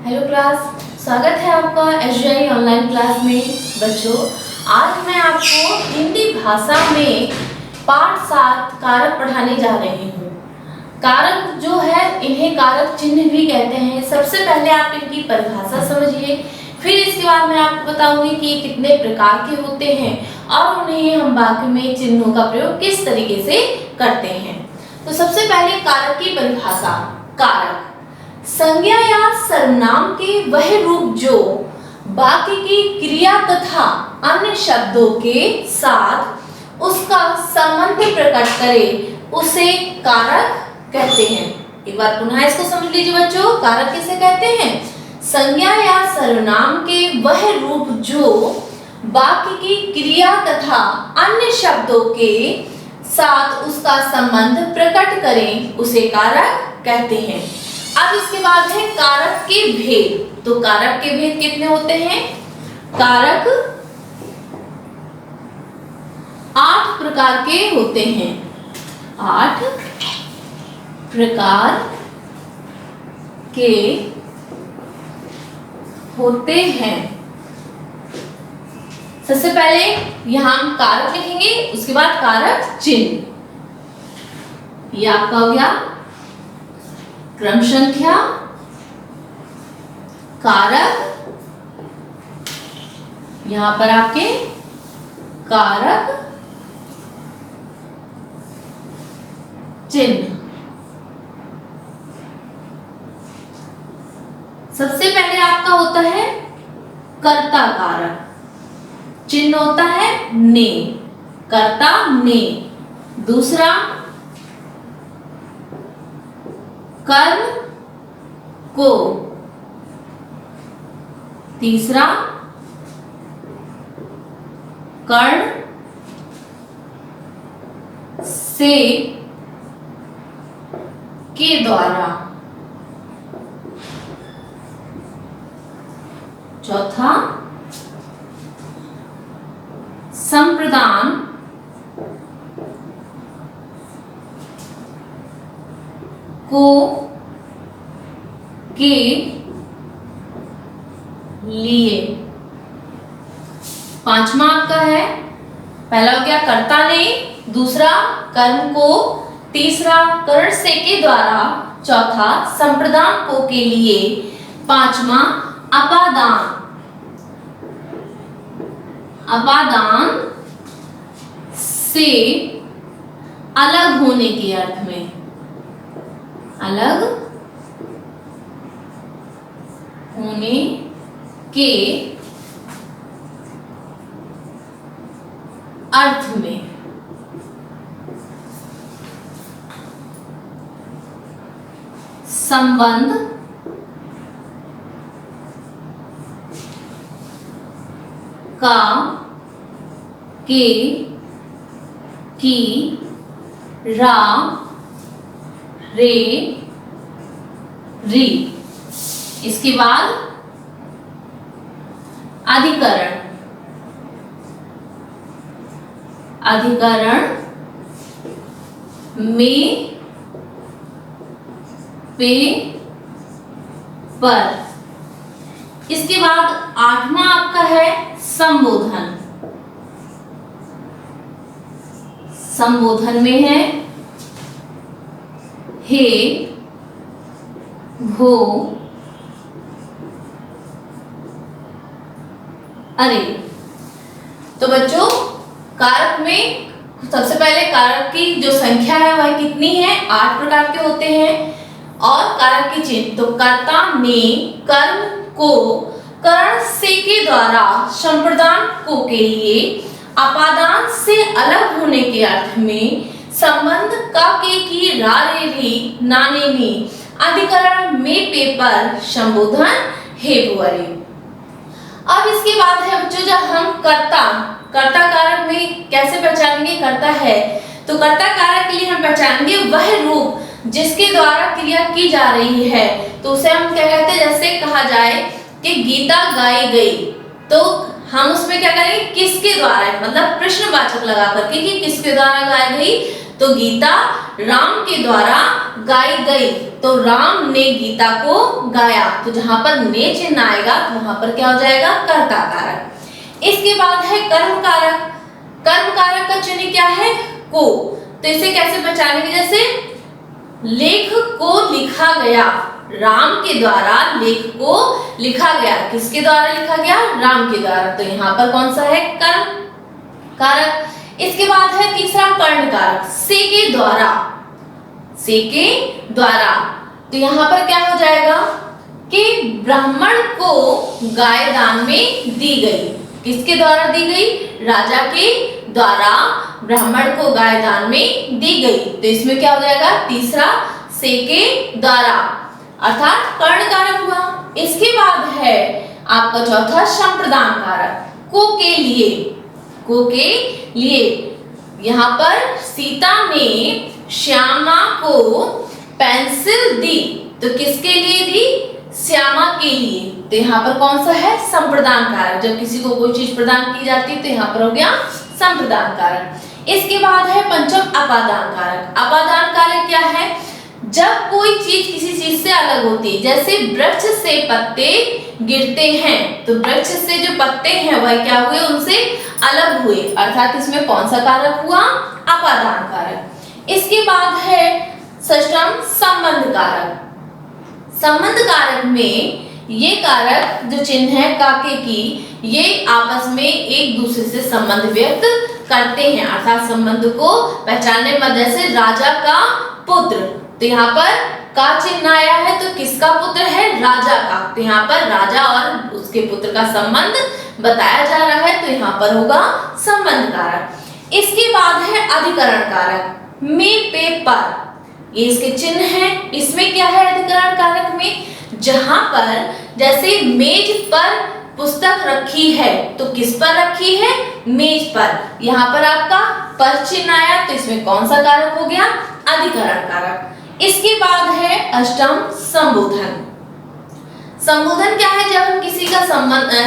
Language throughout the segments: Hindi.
हेलो क्लास, स्वागत है आपका एसजीआई ऑनलाइन क्लास में। बच्चों, आज मैं आपको हिंदी भाषा में पाठ 7 कारक पढ़ाने जा रही हूँ। कारक जो है, इन्हें कारक चिन्ह भी कहते हैं। सबसे पहले आप इनकी परिभाषा समझिए, फिर इसके बाद मैं आपको बताऊंगी कि ये कितने प्रकार के होते हैं और उन्हें हम वाक्य में चिन्हों का प्रयोग किस तरीके से करते हैं। तो सबसे पहले कारक की परिभाषा। कारक संज्ञा या सर्वनाम के वह रूप जो वाक्य की क्रिया तथा अन्य शब्दों के साथ उसका संबंध प्रकट करे, उसे कारक कहते हैं। एक बार पुनः इसको समझ लीजिए बच्चों, कारक किसे कहते हैं? संज्ञा या सर्वनाम के वह रूप जो वाक्य की क्रिया तथा अन्य शब्दों के साथ उसका संबंध प्रकट करें, उसे कारक कहते हैं। अब इसके बाद है कारक के भेद। तो कारक के भेद कितने होते हैं? कारक 8 प्रकार के होते हैं। 8 प्रकार के होते हैं। सबसे पहले यहां हम कारक लिखेंगे, उसके बाद कारक चिन्ह। यह आपका हो गया क्रम संख्या, कारक, यहां पर आपके कारक चिन्ह। सबसे पहले आपका होता है कर्ता कारक, चिन्ह होता है ने, कर्ता ने। दूसरा कर्म को। तीसरा कर्ण से के द्वारा। चौथा संप्रदान को के लिए। पांचवा आपका है, पहला हो गया कर्ता ने, दूसरा कर्म को, तीसरा कर्ण से के द्वारा, चौथा संप्रदान को के लिए, पांचवा अपादान, अपादान से अलग होने के अर्थ में, अलग होने के अर्थ में। संबंध का, के, की, रा, रे, री। इसके बाद अधिकरण, अधिकरण में, पे, पर। इसके बाद 8वां आपका है संबोधन। संबोधन में है हे, भो, अरे। तो बच्चों, कारक में सबसे पहले कारक की जो संख्या है वह कितनी है? 8 प्रकार के होते हैं। और कारक की चिन्ह, तो कर्ता ने कर्म को कर्ण से के द्वारा, संप्रदान को के लिए, अपादान से अलग होने के अर्थ में, संबंध का, के, की, रा, रे, री, ना, ने, नी, अधिकरण में, पे, पर, संबोधन, हे, भो, अरे। अब इसके बाद है बच्चों, जब हम कर्ता कारक में कैसे पहचानेंगे कर्ता है, तो कर्ता कारक के लिए हम पहचानेंगे वह रूप जिसके द्वारा क्रिया की जा रही है। तो उसे हम क्या कहते हैं? जैसे कहा जाए कि गीता गाई गई, तो हम उसमें क्या करेंगे, किसके द्वारा, मतलब प्रश्नवाचक लगा करके कि किसके द्वारा गाई गई। तो गीता राम के द्वारा गाई गई, तो राम ने गीता को गाया। तो जहां पर ने चिन्ह आएगा तो वहां पर क्या हो जाएगा, कर्ता कारक। इसके बाद है कर्म कारक। कर्म कारक का चिन्ह क्या है, को। तो इसे कैसे पहचानेंगे, जैसे लेख को लिखा गया, राम के द्वारा लेख को लिखा गया। किसके द्वारा लिखा गया, राम के द्वारा। तो यहाँ पर कौन सा है, कर्म कारक। इसके बाद है तीसरा कर्ण कारक, से के द्वारा। से के द्वारा, तो यहाँ पर क्या हो जाएगा कि ब्राह्मण को गाय दान में दी गई। किसके द्वारा दी गई, राजा के द्वारा ब्राह्मण को गाय दान में दी गई। तो इसमें क्या हो जाएगा, तीसरा से के द्वारा, अर्थात कर्ण कारक हुआ। इसके बाद है आपका चौथा संप्रदान कारक, को के लिए। को के लिए, यहाँ पर सीता ने श्यामा को पेंसिल दी, तो किसके लिए दी, श्यामा के लिए। तो यहाँ पर कौन सा है, संप्रदान कारक। जब किसी को कोई चीज प्रदान की जाती है तो यहाँ पर हो गया संप्रदान कारक। इसके बाद है पंचम अपादान कारक। अपादान कारक क्या है, जब कोई चीज किसी चीज से अलग होती है, जैसे वृक्ष से पत्ते गिरते हैं, तो वृक्ष से जो पत्ते हैं वह क्या हुए, उनसे अलग हुए, अर्थात इसमें कौन सा कारक हुआ, अपादान कारक। इसके बाद है षष्ठम संबंध कारक। संबंध कारक में ये कारक जो चिन्ह है काके की, ये आपस में एक दूसरे से संबंध व्यक्त करते हैं, अर्थात संबंध को पहचानने में, जैसे राजा का पुत्र, तो यहाँ पर का चिन्ह आया है, तो किसका पुत्र है, राजा का। तो यहाँ पर राजा और उसके पुत्र का संबंध बताया जा रहा है, तो यहाँ पर होगा संबंध कारक। इसके बाद है अधिकरण कारक, में पे पर, ये इसके चिन्ह है। इसमें क्या है अधिकरण कारक में, जहां पर जैसे मेज पर पुस्तक रखी है, तो किस पर रखी है, मेज पर। यहाँ पर आपका पर चिन्ह आया, तो इसमें कौन सा कारक हो गया, अधिकरण कारक। इसके बाद है अष्टम संबोधन। संबोधन क्या है, जब हम किसी का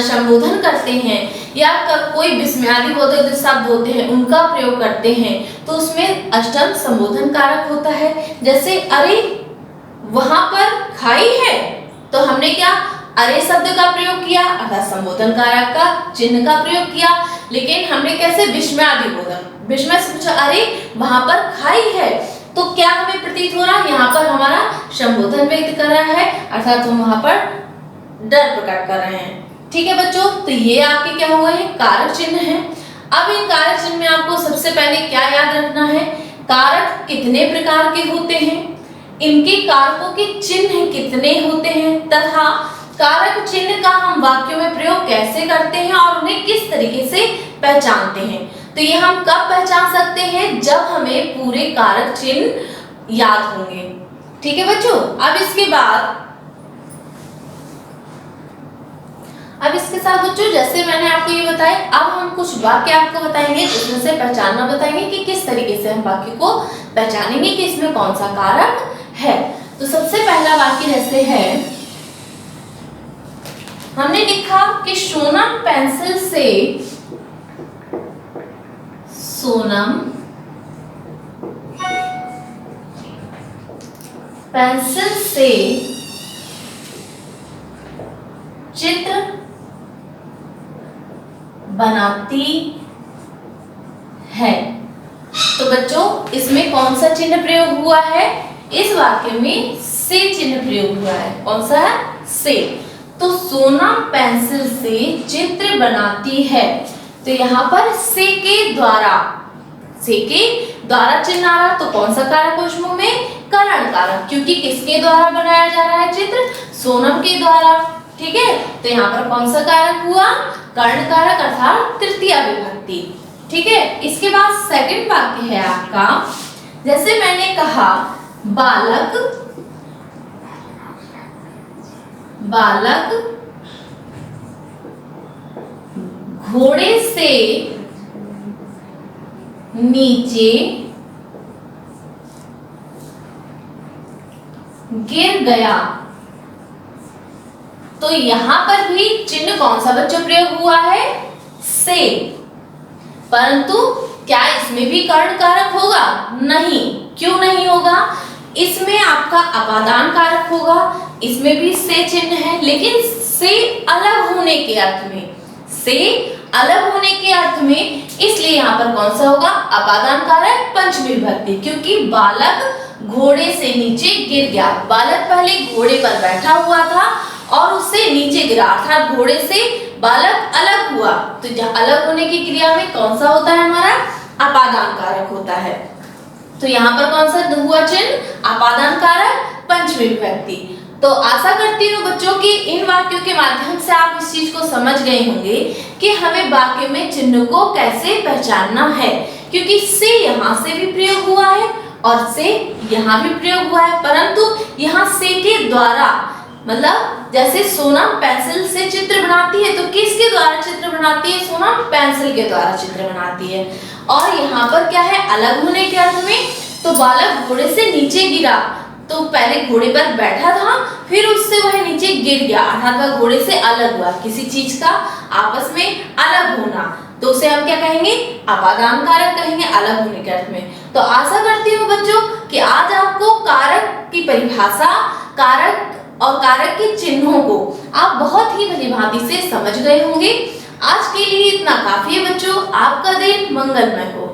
संबोधन करते हैं या कोई विस्मयादिबोधक जो शब्द होते हैं उनका प्रयोग करते हैं, तो उसमें अष्टम संबोधन कारक होता है। जैसे अरे वहां पर खाई है, तो हमने क्या, अरे शब्द का प्रयोग किया, अर्थात संबोधन कारक का चिन्ह का प्रयोग किया। लेकिन हमने कैसे, विस्मयादिबोधक, विस्मय से पूछा अरे वहां पर खाई है, तो क्या हमें प्रतीत हो रहा है, यहाँ पर हमारा संबोधन व्यक्त कर रहा है, अर्थात हम वहां पर डर प्रकट कर रहे हैं। ठीक है बच्चों, तो ये आपके क्या हुए हैं, कारक चिन्ह है। अब इन कारक चिन्ह में आपको सबसे पहले क्या याद रखना है, कारक कितने प्रकार के होते हैं, इनके कारकों के चिन्ह कितने होते हैं, तथा कारक चिन्ह का हम वाक्यों में प्रयोग कैसे करते हैं और उन्हें किस तरीके से पहचानते हैं। तो ये हम कब पहचान सकते हैं, जब हमें पूरे कारक चिन्ह याद होंगे। ठीक है बच्चों, अब इसके साथ बच्चों, जैसे मैंने आपको ये बताया, अब हम कुछ वाक्य आपको बताएंगे, उसमें से पहचानना बताएंगे कि किस तरीके से हम वाक्य को पहचानेंगे कि इसमें कौन सा कारक है। तो सबसे पहला वाक्य जैसे है, हमने लिखा कि सोनम पेंसिल से, सोनम पेंसिल से चित्र बनाती है। तो बच्चों इसमें कौन सा चिन्ह प्रयोग हुआ है, इस वाक्य में से चिन्ह प्रयोग हुआ है। कौन सा है, से। तो सोना पेंसिल से चित्र बनाती है, तो यहाँ पर से के द्वारा, से के द्वारा चिन्ह आ रहा, तो कौन सा कारक पुष्पों में, करण कारक, क्योंकि किसके द्वारा बनाया जा रहा है चित्र, सोनम के द्वारा। ठीक है, तो यहाँ पर कौन सा कारक हुआ, कर्ण कारक, अर्थात तृतीया विभक्ति। ठीक है, इसके बाद सेकंड वाक्य है आपका, जैसे मैंने कहा बालक घोड़े से नीचे गिर गया, तो यहां पर भी चिन्ह कौन सा बच्चों प्रयोग हुआ है, से। परंतु क्या इसमें भी कर्ण कारक होगा? नहीं। क्यों नहीं होगा? इसमें आपका अपादान कारक होगा, इसमें भी से चिन्ह है, लेकिन से अलग होने के अर्थ में, से अलग होने के अर्थ में, इसलिए यहाँ पर कौन सा होगा? अपादान कारक पंचमी विभक्ति, क्योंकि बालक घोड़े से नीचे गिर गया। बालक पहले घोड़े पर बैठा हुआ था और उससे नीचे गिरा, अर्थात घोड़े से बालक अलग हुआ। तो जहाँ अलग होने की क्रिया में कौन सा होता है? हमारा अपादान कारक होता है। तो यहाँ पर कौन सा हुआ चिन्ह? अपादान कारक पंचमी विभक्ति। तो आशा करती हूँ बच्चों कि इन वाक्यों के माध्यम से आप इस चीज को समझ गए होंगे कि हमें वाक्य में चिन्ह को कैसे पहचानना है, क्योंकि से यहाँ से भी प्रयोग हुआ है और से यहाँ भी प्रयोग हुआ है, परंतु यहाँ से के द्वारा, मतलब जैसे सोनम पेंसिल से चित्र बनाती है, तो किसके द्वारा चित्र बनाती है? सोनम पेंसिल के द्वारा चित्र बनाती है। और यहाँ पर क्या है? अलग होने के अर्थ में, तो बालक घोड़े से नीचे गिरा, तो पहले घोड़े पर बैठा था, फिर उससे वह नीचे गिर गया, अर्थात वह घोड़े से अलग हुआ, किसी चीज का आपस में अलग होना, तो उसे हम क्या कहेंगे? अपादान कारक कहेंगे, अलग होने के अर्थ में। तो आशा करती हूँ बच्चों कि आज आपको कारक की परिभाषा, कारक और कारक के चिन्हों को आप बहुत ही भलीभांति से समझ गए होंगे। आज के लिए इतना काफी है बच्चों। आपका दिन मंगलमय हो।